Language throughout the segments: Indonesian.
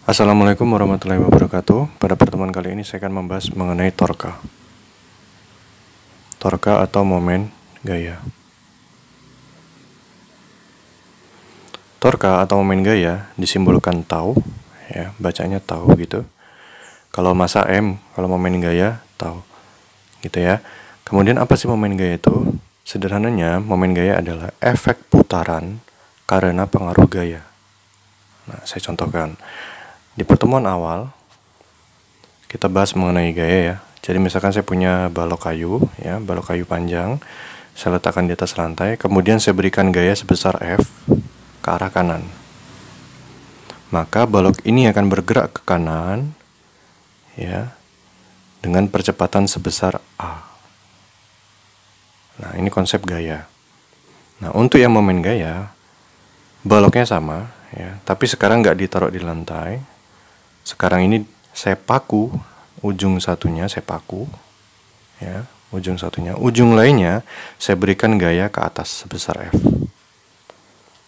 Assalamualaikum warahmatullahi wabarakatuh. Pada pertemuan kali ini saya akan membahas mengenai torka. Torka atau momen gaya. Torka atau momen gaya disimbolkan tau, ya, bacanya tau gitu. Kalau massa M, kalau momen gaya tau, gitu ya. Kemudian apa sih momen gaya itu? Sederhananya, momen gaya adalah efek putaran karena pengaruh gaya. Nah, saya contohkan. Di pertemuan awal, kita bahas mengenai gaya ya. Jadi misalkan saya punya balok kayu, ya, balok kayu panjang, saya letakkan di atas lantai, kemudian saya berikan gaya sebesar F ke arah kanan. Maka balok ini akan bergerak ke kanan, ya, dengan percepatan sebesar A. Nah, ini konsep gaya. Nah, untuk yang momen gaya, baloknya sama, ya, tapi sekarang nggak ditaruh di lantai. Sekarang ini saya paku, ujung satunya saya paku, ya, ujung satunya. Ujung lainnya saya berikan gaya ke atas sebesar F.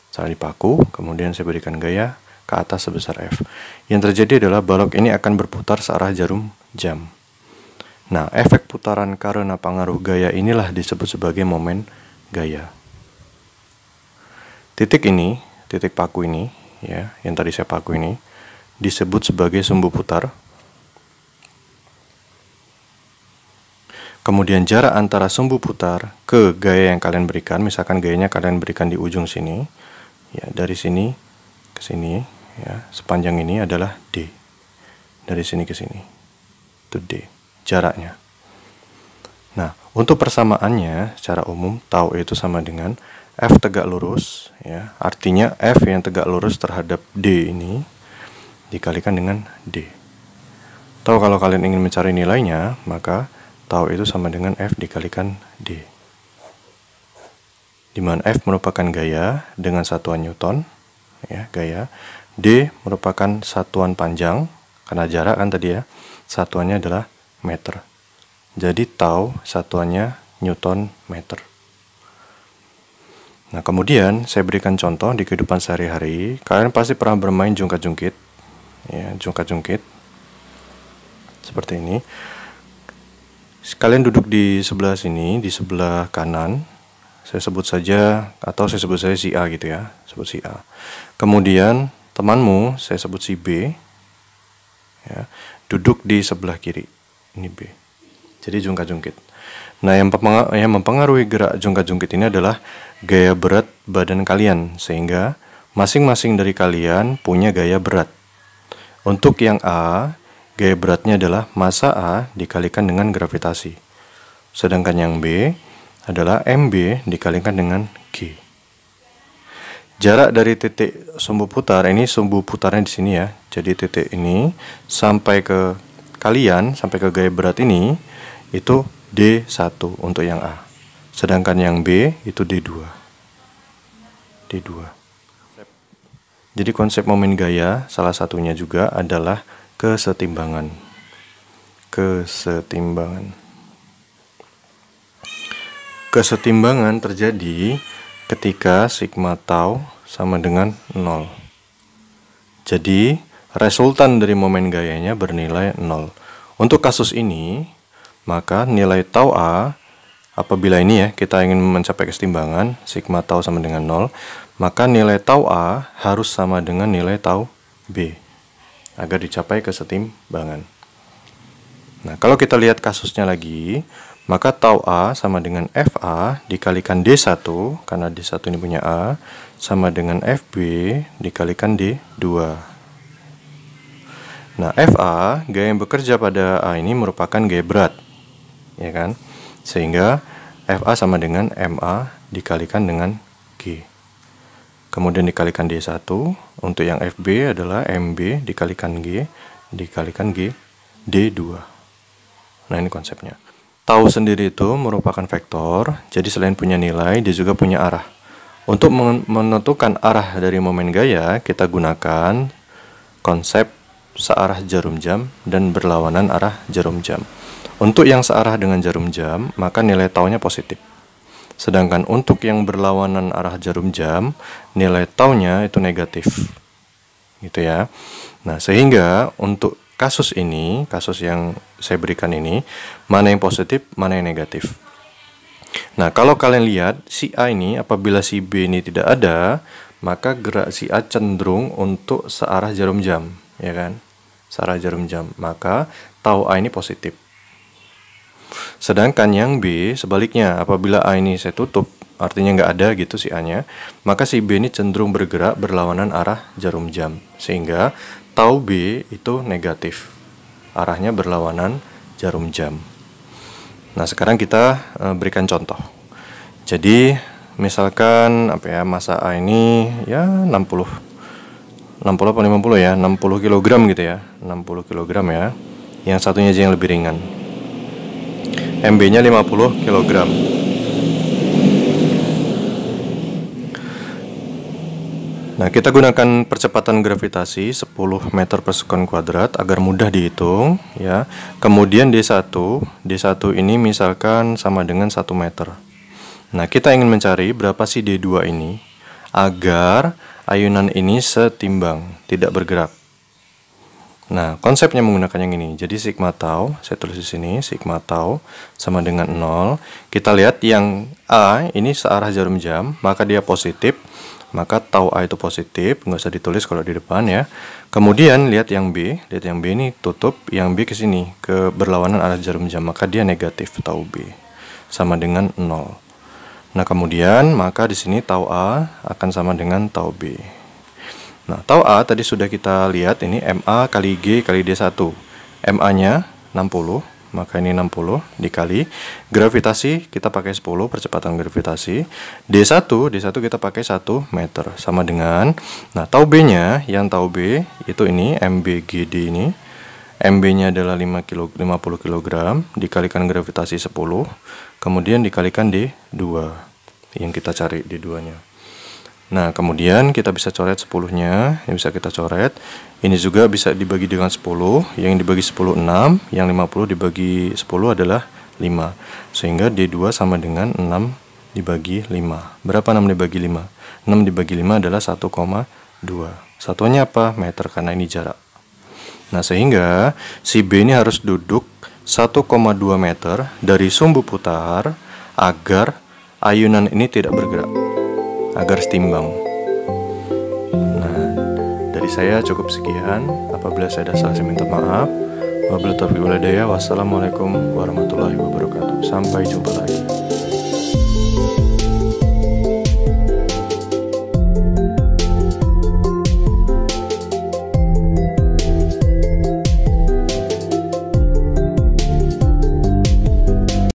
Saya dipaku, kemudian saya berikan gaya ke atas sebesar F. Yang terjadi adalah balok ini akan berputar searah jarum jam. Nah, efek putaran karena pengaruh gaya inilah disebut sebagai momen gaya. Titik ini, titik paku ini, ya, yang tadi saya paku ini, disebut sebagai sumbu putar. Kemudian jarak antara sumbu putar ke gaya yang kalian berikan, misalkan gayanya kalian berikan di ujung sini, ya, dari sini ke sini, ya, sepanjang ini adalah D. Dari sini ke sini, itu D, jaraknya. Nah, untuk persamaannya, secara umum, tau itu sama dengan F tegak lurus, ya, artinya F yang tegak lurus terhadap D ini dikalikan dengan D. Tahu kalau kalian ingin mencari nilainya, maka tahu itu sama dengan F dikalikan D. Di mana F merupakan gaya dengan satuan Newton, ya, gaya. D merupakan satuan panjang, karena jarak kan tadi ya, satuannya adalah meter. Jadi tahu satuannya Newton meter. Nah, kemudian saya berikan contoh di kehidupan sehari-hari. Kalian pasti pernah bermain jungkat-jungkit. Ya, jungkat-jungkit seperti ini. Kalian duduk di sebelah sini, di sebelah kanan. Saya sebut saja, atau saya sebut saja si A gitu ya, sebut si A. Kemudian temanmu saya sebut si B, ya, duduk di sebelah kiri. Ini B. Jadi jungkat-jungkit. Nah, yang mempengaruhi gerak jungkat-jungkit ini adalah gaya berat badan kalian, sehingga masing-masing dari kalian punya gaya berat. Untuk yang A, gaya beratnya adalah massa A dikalikan dengan gravitasi. Sedangkan yang B adalah MB dikalikan dengan G. Jarak dari titik sumbu putar, ini sumbu putarnya di sini ya. Jadi titik ini sampai ke kalian, sampai ke gaya berat ini, itu D1 untuk yang A. Sedangkan yang B itu D2. D2. Jadi konsep momen gaya salah satunya juga adalah kesetimbangan. Kesetimbangan. Kesetimbangan terjadi ketika sigma tau sama dengan 0. Jadi resultan dari momen gayanya bernilai 0. Untuk kasus ini, maka nilai tau A, apabila ini ya kita ingin mencapai kesetimbangan, sigma tau sama dengan 0, maka nilai tau A harus sama dengan nilai tau B agar dicapai kesetimbangan. Nah, kalau kita lihat kasusnya lagi, maka tau A sama dengan FA dikalikan D1, karena D1 ini punya A, sama dengan FB dikalikan D2. Nah, FA, gaya yang bekerja pada A ini merupakan gaya berat, ya kan? Sehingga FA sama dengan MA dikalikan dengan G. Kemudian dikalikan D1, untuk yang FB adalah MB dikalikan G, dikalikan G, D2. Nah, ini konsepnya. Tau sendiri itu merupakan vektor, jadi selain punya nilai, dia juga punya arah. Untuk menentukan arah dari momen gaya, kita gunakan konsep searah jarum jam dan berlawanan arah jarum jam. Untuk yang searah dengan jarum jam, maka nilai taunya positif. Sedangkan untuk yang berlawanan arah jarum jam, nilai taunya itu negatif. Gitu ya. Nah, sehingga untuk kasus ini, kasus yang saya berikan ini, mana yang positif, mana yang negatif. Nah, kalau kalian lihat si A ini, apabila si B ini tidak ada, maka gerak si A cenderung untuk searah jarum jam, ya kan? Searah jarum jam, maka tau A ini positif. Sedangkan yang B sebaliknya, apabila A ini saya tutup, artinya nggak ada gitu si A-nya, maka si B ini cenderung bergerak berlawanan arah jarum jam, sehingga tau B itu negatif, arahnya berlawanan jarum jam. Nah, sekarang kita berikan contoh. Jadi misalkan massa A ini ya 60 apa 50 ya, 60 kg gitu ya, 60 kg ya. Yang satunya aja yang lebih ringan. MB-nya 50 kg. Nah, kita gunakan percepatan gravitasi 10 meter per sekon kuadrat agar mudah dihitung ya. Kemudian D1 ini misalkan sama dengan 1 meter. Nah, kita ingin mencari berapa sih D2 ini agar ayunan ini setimbang, tidak bergerak. Nah, konsepnya menggunakan yang ini. Jadi sigma tau, saya tulis di sini, sigma tau sama dengan 0. Kita lihat yang A ini searah jarum jam, maka dia positif. Maka tau A itu positif, nggak usah ditulis kalau di depan ya. Kemudian lihat yang B ini tutup, yang B ke sini, ke berlawanan arah jarum jam, maka dia negatif tau B sama dengan 0. Nah, kemudian maka di sini tau A akan sama dengan tau B. Nah, tau A tadi sudah kita lihat ini MA kali G kali D1. MA-nya 60. Maka ini 60 dikali gravitasi kita pakai 10, percepatan gravitasi. D1 kita pakai 1 meter sama dengan, nah tau B-nya, yang tau B itu ini MBGD ini. MB-nya adalah 50 kg dikalikan gravitasi 10, kemudian dikalikan D2 yang kita cari D2-nya. Nah, kemudian kita bisa coret 10-nya, yang bisa kita coret. Ini juga bisa dibagi dengan 10, yang dibagi 10 6, yang 50 dibagi 10 adalah 5. Sehingga D2 sama dengan 6 dibagi 5. Berapa 6 dibagi 5? 6 dibagi 5 adalah 1,2. Satuannya apa? Meter, karena ini jarak. Nah, sehingga si B ini harus duduk 1,2 meter dari sumbu putar agar ayunan ini tidak bergerak, agar setimbang. Nah, dari saya cukup sekian. Apabila saya ada salah, saya minta maaf. Wabillahi taufiq wal hidayah. Wassalamualaikum warahmatullahi wabarakatuh. Sampai jumpa lagi.